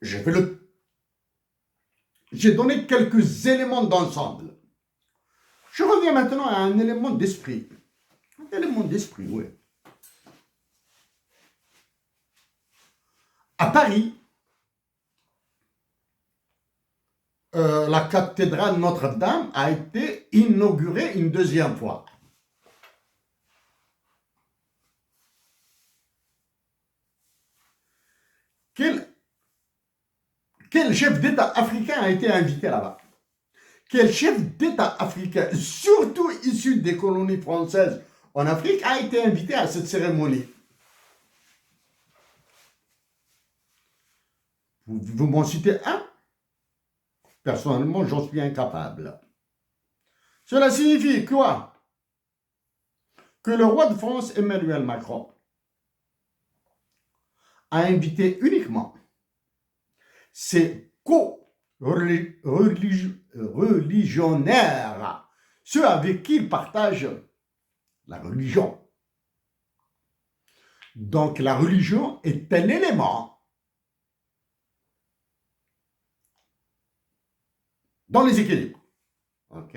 J'ai donné quelques éléments d'ensemble. Je reviens maintenant à un élément d'esprit. Un élément d'esprit, oui. À Paris, la cathédrale Notre-Dame a été inaugurée une deuxième fois. Quel chef d'État africain a été invité là-bas? Quel chef d'État africain, surtout issu des colonies françaises en Afrique, a été invité à cette cérémonie? Vous m'en citez un? Personnellement, j'en suis incapable. Cela signifie quoi? Que le roi de France, Emmanuel Macron, a invité uniquement ses co-religionnaires, ceux avec qui il partage la religion. Donc la religion est un élément dans les équilibres. Ok.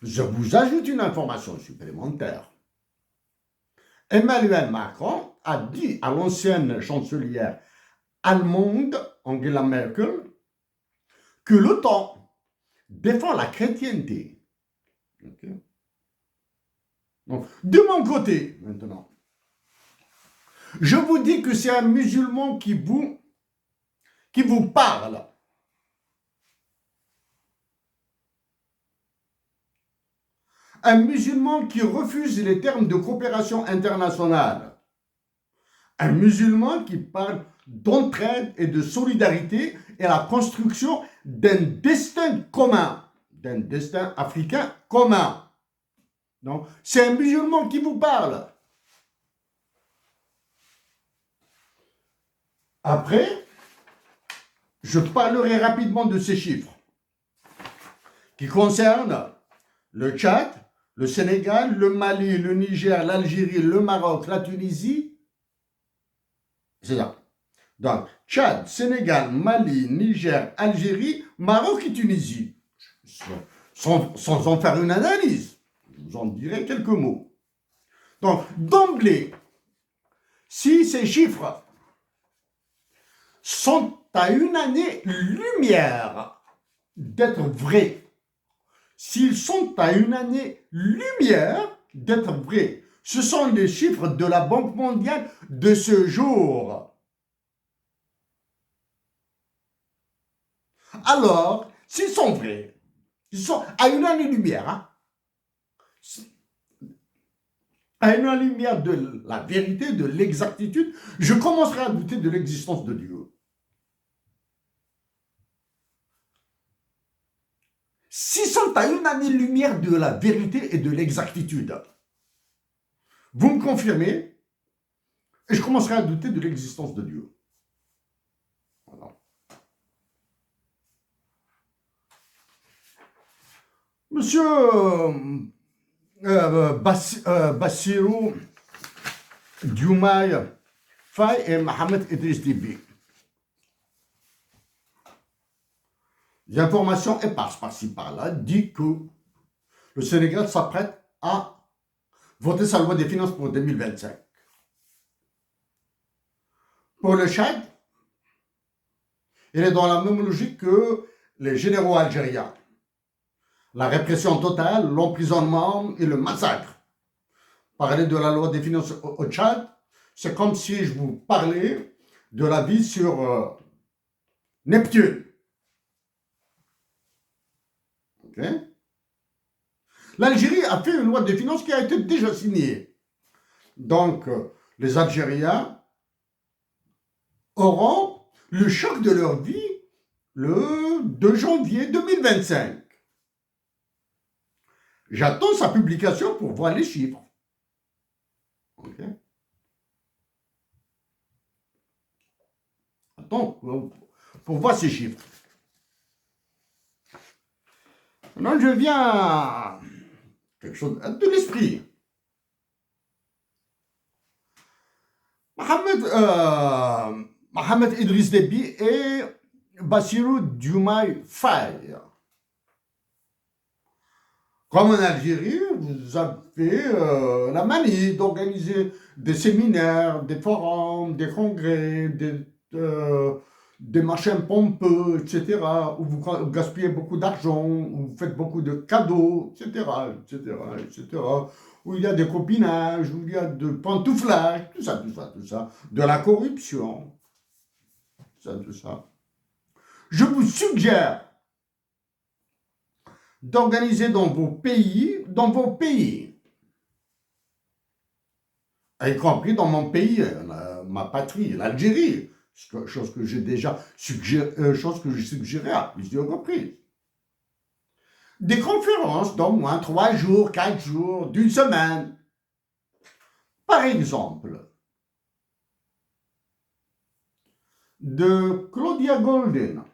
Je vous ajoute une information supplémentaire. Emmanuel Macron a dit à l'ancienne chancelière allemande, Angela Merkel, que l'OTAN défend la chrétienté. Okay. Donc, de mon côté, maintenant, je vous dis que c'est un musulman qui vous parle. Un musulman qui refuse les termes de coopération internationale. Un musulman qui parle d'entraide et de solidarité et la construction d'un destin commun, d'un destin africain commun. Donc, c'est un musulman qui vous parle. Après, je parlerai rapidement de ces chiffres qui concernent le Tchad, le Sénégal, le Mali, le Niger, l'Algérie, le Maroc, la Tunisie. C'est ça. Donc, Tchad, Sénégal, Mali, Niger, Algérie, Maroc et Tunisie. Sans en faire une analyse, je vous en dirai quelques mots. Donc, d'emblée, si ces chiffres sont à une année-lumière d'être vrais, s'ils sont à une année-lumière d'être vrais, ce sont les chiffres de la Banque mondiale de ce jour. Alors, s'ils sont vrais, ils sont à une année-lumière, hein, à une année-lumière de la vérité, de l'exactitude, je commencerai à douter de l'existence de Dieu. S'ils sont à une année-lumière de la vérité et de l'exactitude, vous me confirmez, et je commencerai à douter de l'existence de Dieu. Voilà. Monsieur Bassirou Diomaye Faye et Mohamed Idriss Déby. L'information éparse par-ci par-là dit que le Sénégal s'apprête à voter sa loi des finances pour 2025. Pour le Tchad, il est dans la même logique que les généraux algériens. La répression totale, l'emprisonnement et le massacre. Parler de la loi des finances au Tchad, c'est comme si je vous parlais de la vie sur Neptune. Okay. L'Algérie a fait une loi de finances qui a été déjà signée. Donc, les Algériens auront le choc de leur vie le 2 janvier 2025. J'attends sa publication pour voir les chiffres. Okay. Attends, pour voir ces chiffres. Maintenant, je viens à quelque chose de l'esprit. Mohamed Ahmed Idriss Déby et Bassirou Diomaye Faye. Comme en Algérie, vous avez la manie d'organiser des séminaires, des forums, des congrès, des machins pompeux, etc., où vous gaspillez beaucoup d'argent, où vous faites beaucoup de cadeaux, etc., etc., etc., où il y a des copinages, où il y a de pantouflage, tout ça, tout ça, tout ça, de la corruption, tout ça, tout ça. Je vous suggère d'organiser dans vos pays, y compris dans mon pays, ma patrie, l'Algérie, chose que j'ai déjà suggéré, chose que j'ai suggéré à plusieurs reprises. Des conférences d'au moins 3 jours, 4 jours, d'une semaine. Par exemple, de Claudia Goldin,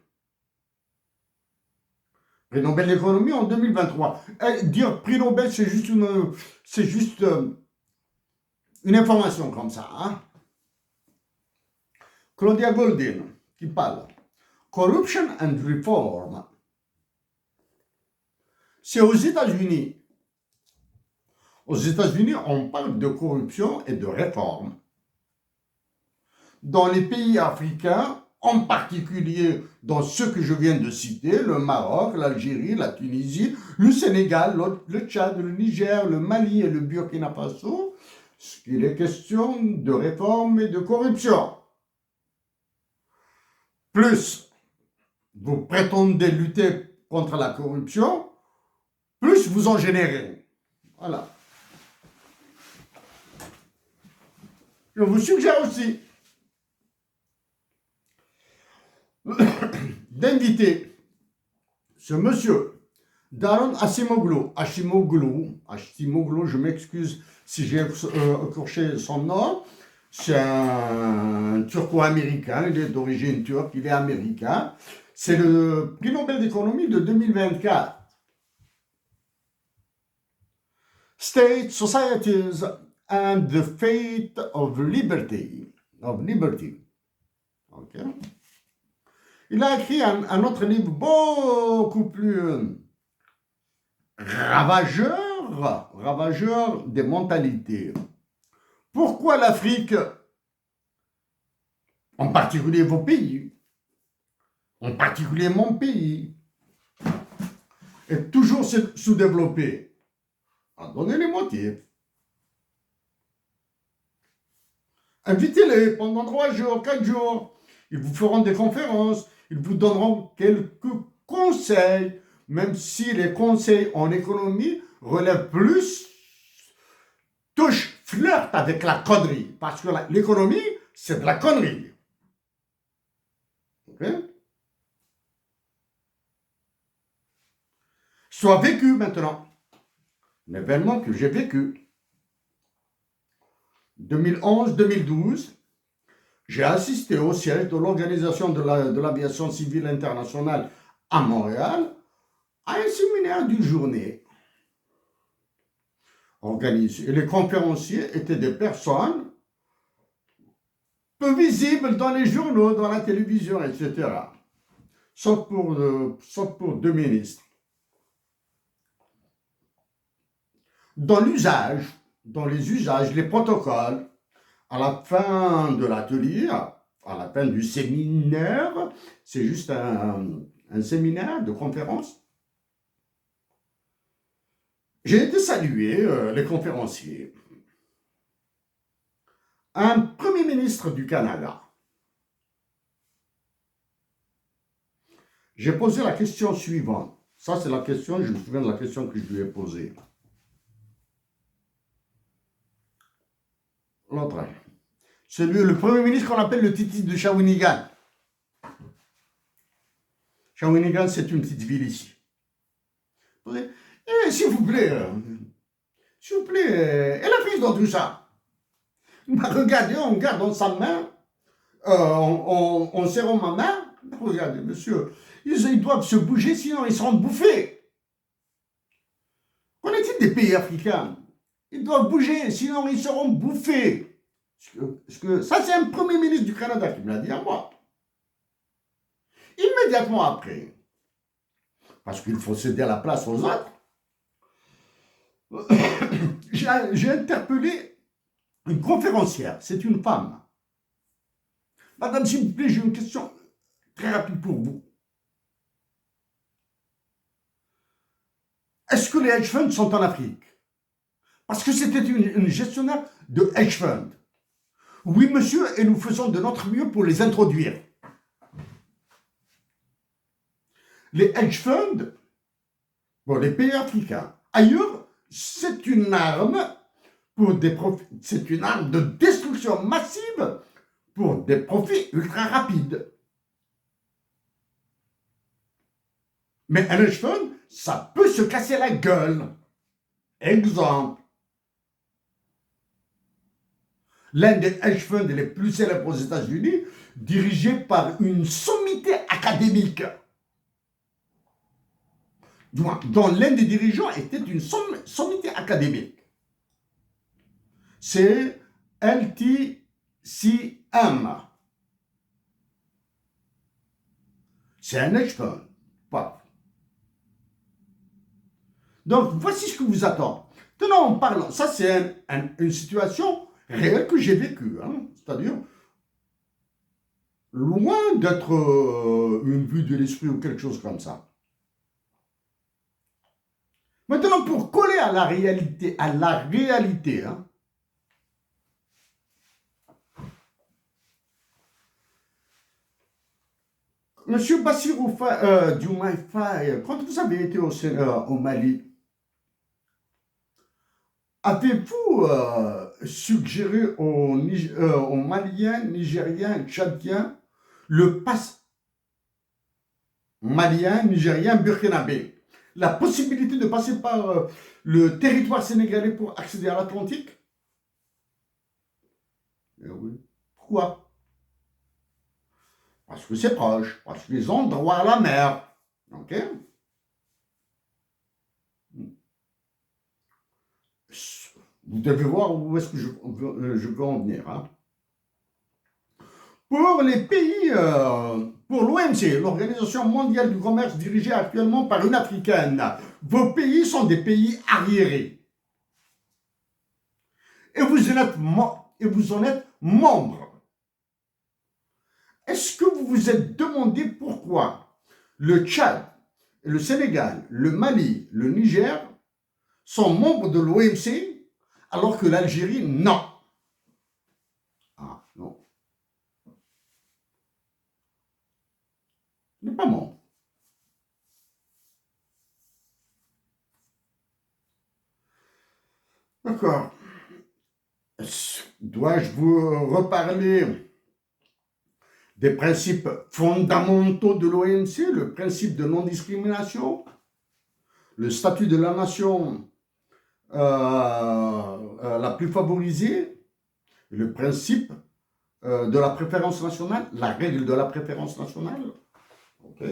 prix Nobel d'économie en 2023. Dire prix Nobel, c'est juste une information comme ça. Hein? Claudia Goldin, qui parle. Corruption and Reform. C'est aux États-Unis. Aux États-Unis, on parle de corruption et de réforme. Dans les pays africains, en particulier dans ceux que je viens de citer, le Maroc, l'Algérie, la Tunisie, le Sénégal, le Tchad, le Niger, le Mali et le Burkina Faso, il est question de réforme et de corruption. Plus vous prétendez lutter contre la corruption, plus vous en générez. Voilà. Je vous suggère aussi d'inviter ce monsieur, Daron Acemoglu, je m'excuse si j'ai écorché son nom, c'est un turco-américain, il est d'origine turque, il est américain, c'est le prix Nobel d'économie de 2024. State, Societies and the Fate of Liberty. Okay. Il a écrit un autre livre beaucoup plus ravageur des mentalités. Pourquoi l'Afrique, en particulier vos pays, en particulier mon pays, est toujours sous-développée? Donnez les motifs. Invitez-les pendant 3 jours, 4 jours. Ils vous feront des conférences. Ils vous donneront quelques conseils, même si les conseils en économie relèvent plus, flirtent avec la connerie. Parce que l'économie, c'est de la connerie. Ok? Soit vécu maintenant. L'événement que j'ai vécu. 2011-2012, j'ai assisté au siège de l'Organisation de l'aviation civile internationale à Montréal à un séminaire d'une journée organisé. Et les conférenciers étaient des personnes peu visibles dans les journaux, dans la télévision, etc. Sauf pour 2 ministres. Dans les usages, les protocoles, à la fin de l'atelier, à la fin du séminaire, c'est juste un séminaire de conférence. J'ai été saluer les conférenciers. Un premier ministre du Canada. J'ai posé la question suivante. Ça, c'est la question, je me souviens de la question que je lui ai posée. L'autre. C'est le premier ministre qu'on appelle le Titi de Shawinigan. Shawinigan, c'est une petite ville ici. S'il vous plaît, elle a pris dans tout ça. Regardez, on garde dans sa main, on serre ma main. Regardez, monsieur, ils doivent se bouger, sinon ils seront bouffés. Qu'en est-il des pays africains? Ils doivent bouger, sinon ils seront bouffés. Ça, c'est un premier ministre du Canada qui me l'a dit à moi. Immédiatement après, parce qu'il faut céder la place aux autres, j'ai interpellé une conférencière, c'est une femme. Madame, s'il vous plaît, j'ai une question très rapide pour vous. Est-ce que les hedge funds sont en Afrique? Parce que c'était une gestionnaire de hedge funds. Oui, monsieur, et nous faisons de notre mieux pour les introduire. Les hedge funds, pour les pays africains, ailleurs, c'est une arme c'est une arme de destruction massive pour des profits ultra rapides. Mais un hedge fund, ça peut se casser la gueule. Exemple. L'un des hedge funds les plus célèbres aux États-Unis, dirigé par une sommité académique, dont l'un des dirigeants était une sommité académique. C'est LTCM. C'est un hedge fund. Pas. Donc, voici ce que vous attend. Maintenant, on parle, ça c'est une situation réelle que j'ai vécue. Hein, c'est-à-dire, loin d'être une vue de l'esprit ou quelque chose comme ça. Maintenant, pour coller à la réalité, hein, Monsieur Bassirou Diomaye Faye, quand vous avez été au Mali, avez-vous suggéré aux Maliens, Nigériens, Tchadiens le pass malien, nigérien, burkinabé, la possibilité de passer par le territoire sénégalais pour accéder à l'Atlantique? Eh oui. Pourquoi? Parce que c'est proche, parce qu'ils ont droit à la mer. Ok? Vous devez voir où est-ce que je veux en venir. Hein. Pour les pays, pour l'OMC, l'Organisation mondiale du commerce dirigée actuellement par une Africaine, vos pays sont des pays arriérés. Et vous en êtes membre. Est-ce que vous vous êtes demandé pourquoi le Tchad, le Sénégal, le Mali, le Niger sont membres de l'OMC alors que l'Algérie, non? Ah, non. Il n'est pas membre. D'accord. Dois-je vous reparler des principes fondamentaux de l'OMC, le principe de non-discrimination, le statut de la nation la plus favorisée, le principe de la préférence nationale, la règle de la préférence nationale? Ok.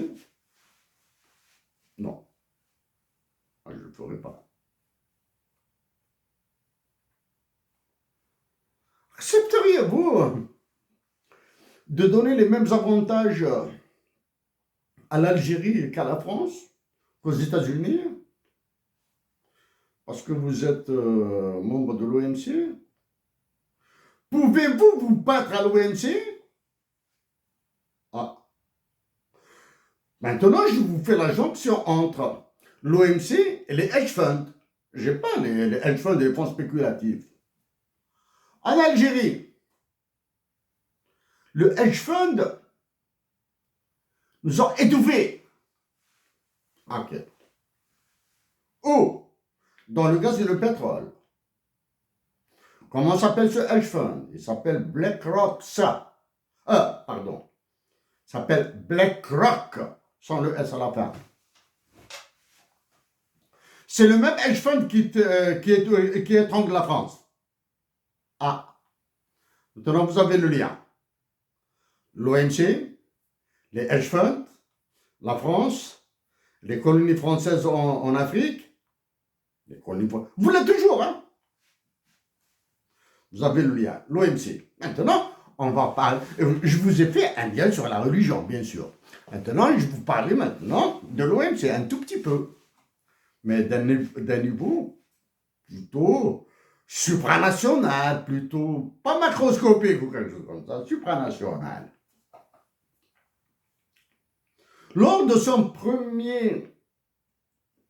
Non. Je ne le ferai pas. Accepteriez-vous de donner les mêmes avantages à l'Algérie qu'à la France, qu'aux États-Unis, parce que vous êtes membre de l'OMC? Pouvez-vous vous battre à l'OMC? Ah. Maintenant, je vous fais la jonction entre l'OMC et les hedge funds. Je n'ai pas les hedge funds et les fonds spéculatifs. En Algérie, le hedge fund nous a étouffés. Ok. Ou dans le gaz et le pétrole. Comment s'appelle ce hedge fund? Il s'appelle BlackRock, ça. Pardon. Il s'appelle BlackRock, sans le S à la fin. C'est le même hedge fund qui étrangle la France. Ah. Maintenant, vous avez le lien. L'OMC, les hedge funds, la France, les colonies françaises en Afrique. Les colonies... Vous l'êtes toujours, hein? Vous avez le lien, l'OMC. Maintenant, on va parler. Je vous ai fait un lien sur la religion, bien sûr. Maintenant, je vais vous parler maintenant de l'OMC, un tout petit peu. Mais d'un niveau plutôt supranational, plutôt pas macroscopique ou quelque chose comme ça, supranational. Lors de son premier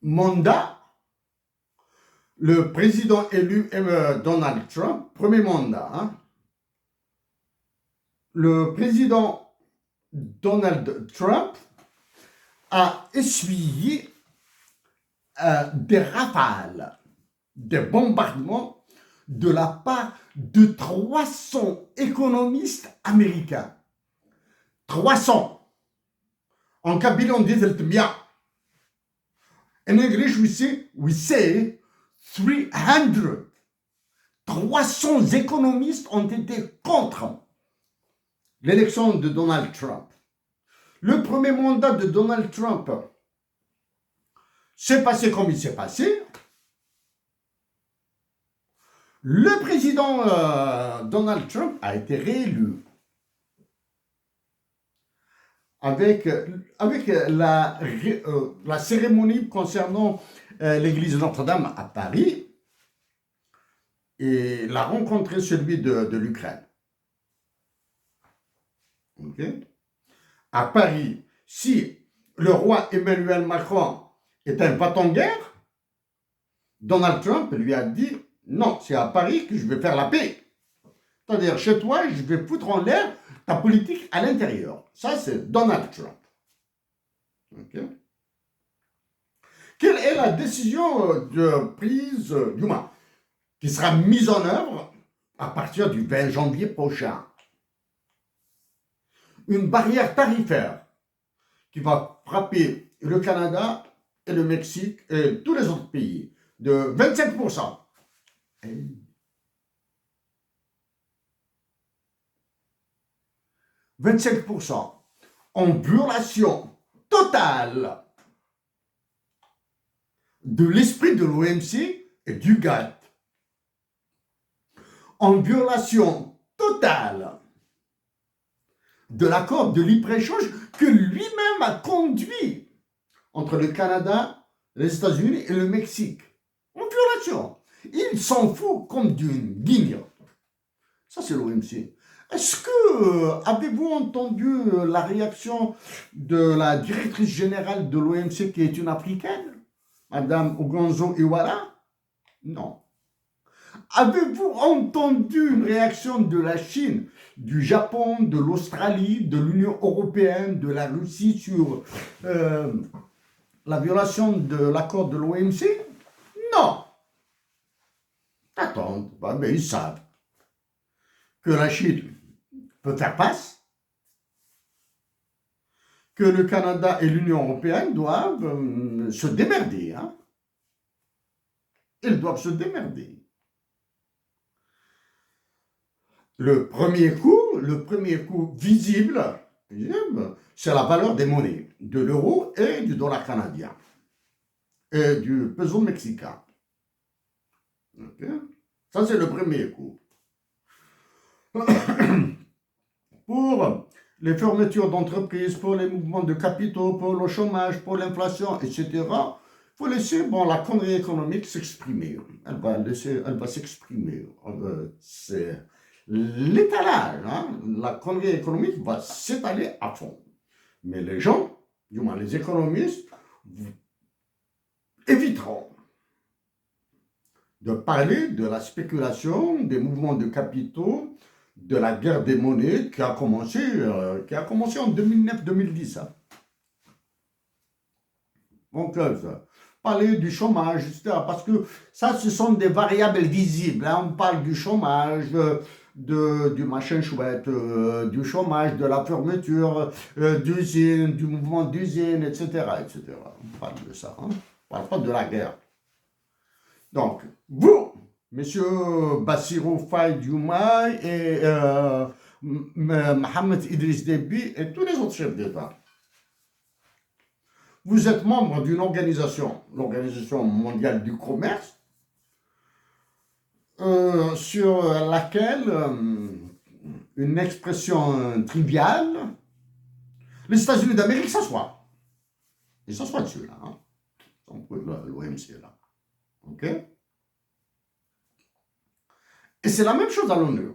mandat, le président élu Donald Trump, premier mandat, hein, le président Donald Trump a essuyé des rafales, des bombardements de la part de 300 économistes américains. 300. En kabyle, on dit 300. In English, we say 300. 300 économistes ont été contre l'élection de Donald Trump. Le premier mandat de Donald Trump s'est passé comme il s'est passé. Le président Donald Trump a été réélu avec la cérémonie concernant l'église Notre-Dame à Paris, et il a rencontré celui de l'Ukraine. Okay. À Paris, si le roi Emmanuel Macron est un bâton-guerre, Donald Trump lui a dit non, c'est à Paris que je vais faire la paix. C'est-à-dire, chez toi, je vais foutre en l'air ta politique à l'intérieur. Ça, c'est Donald Trump. Okay. Quelle est la décision prise, du moins, qui sera mise en œuvre à partir du 20 janvier prochain? Une barrière tarifaire qui va frapper le Canada et le Mexique et tous les autres pays de 25%. 25% en violation totale de l'esprit de l'OMC et du GATT, en violation totale de l'accord de libre-échange que lui-même a conduit entre le Canada, les États-Unis et le Mexique. En violation. Il s'en fout comme d'une guigne. Ça, c'est l'OMC. Est-ce que, avez-vous entendu la réaction de la directrice générale de l'OMC qui est une Africaine, Madame Ogonzo Iweala? Non. Avez-vous entendu une réaction de la Chine, du Japon, de l'Australie, de l'Union européenne, de la Russie sur la violation de l'accord de l'OMC? Non. Attends, mais ils savent que la Chine peut faire face, que le Canada et l'Union européenne doivent se démerder. Hein? Ils doivent se démerder. Le premier coup visible, c'est la valeur des monnaies, de l'euro et du dollar canadien, et du peso mexicain. Okay? Ça, c'est le premier coup. Pour les fermetures d'entreprises, pour les mouvements de capitaux, pour le chômage, pour l'inflation, etc., il faut laisser la connerie économique s'exprimer. Elle va s'exprimer. C'est l'étalage. Hein? La connerie économique va s'étaler à fond. Mais les gens, du moins les économistes, éviteront de parler de la spéculation, des mouvements de capitaux, de la guerre des monnaies qui a commencé en 2009-2010. Hein. Donc, parler du chômage, etc. Parce que ça, ce sont des variables visibles. Hein. On parle du chômage, du machin chouette, du chômage, de la fermeture d'usines, du mouvement d'usines, etc., etc. On parle de ça. Hein. On ne parle pas de la guerre. Donc, vous, Monsieur Bassirou Faye Diomaye et Mohamed Idriss Déby et tous les autres chefs d'État, vous êtes membre d'une organisation, l'Organisation mondiale du commerce, sur laquelle une expression triviale, les États-Unis d'Amérique s'assoient. Ils s'assoient dessus, là. Hein. L'OMC, là. OK? Et c'est la même chose à l'ONU.